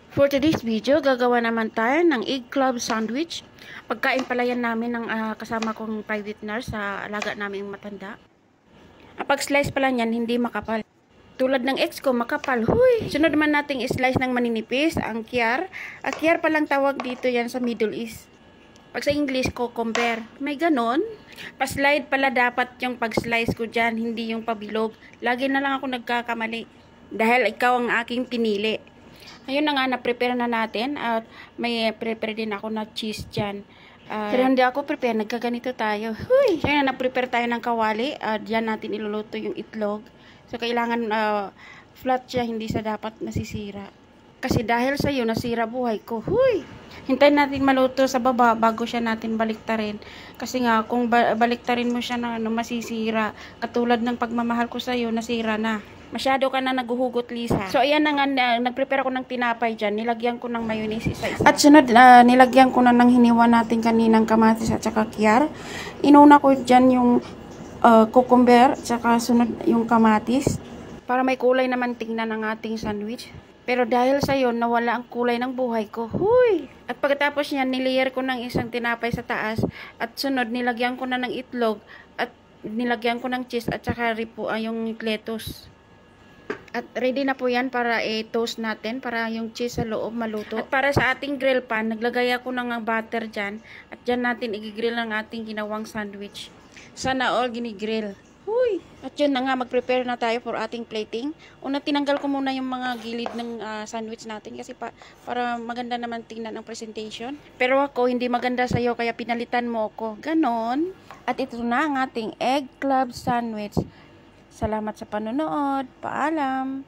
For today's video, gagawa naman tayo ng egg club sandwich. Pagkain pala yan namin ng kasama kong private nurse sa alaga naming matanda. Pag slice pala niyan, hindi makapal. Tulad ng ex ko, makapal. Huy! Sunod naman nating slice ng maninipis, ang kyar. Kyar palang tawag dito yan sa Middle East. Pag sa English, cucumber. May ganon. Pa-slide pala dapat yung pag-slice ko dyan, hindi yung pabilog. Lagi na lang ako nagkakamali. Dahil ikaw ang aking pinili. Ayun na nga, na-prepare na natin. At may prepare din ako na cheese dyan. Pero hindi ako prepare, nagkaganito tayo. Huy! Ayun na, na-prepare tayo ng kawali. Diyan natin iluluto yung itlog. So, kailangan flat siya, hindi sa dapat nasisira. Kasi dahil sa iyo, nasira buhay ko. Huy! Hintayin natin maluto sa baba bago siya natin baliktarin. Kasi nga, kung baliktarin mo siya na masisira. Katulad ng pagmamahal ko sa iyo, nasira na. Masyado ka na naguhugot, Lisa. So, ayan na nga, nagprepare ako ng tinapay dyan. Nilagyan ko ng mayonnaise isa-isa. At sunod, nilagyan ko na ng hiniwa natin kaninang kamatis at saka kyar. Inuna ko dyan yung cucumber at saka sunod yung kamatis. Para may kulay naman tingnan ng ating sandwich. Pero dahil sa yon nawala ang kulay ng buhay ko. Huy! At pagkatapos niyan, nilayer ko ng isang tinapay sa taas. At sunod, nilagyan ko na ng itlog. At nilagyan ko ng cheese at saka yung lettuce. At ready na po yan para i-toast natin para yung cheese sa loob maluto. At para sa ating grill pan, naglagay ako ng butter dyan. At dyan natin i-grill ang ating ginawang sandwich. Sana all ginigrill. Huy! At yun na nga, mag-prepare na tayo for ating plating. Una, tinanggal ko muna yung mga gilid ng sandwich natin kasi para maganda naman tingnan ang presentation. Pero ako, hindi maganda sa'yo kaya pinalitan mo ako. Ganon. At ito na ang ating egg club sandwich. Salamat sa panonood. Paalam!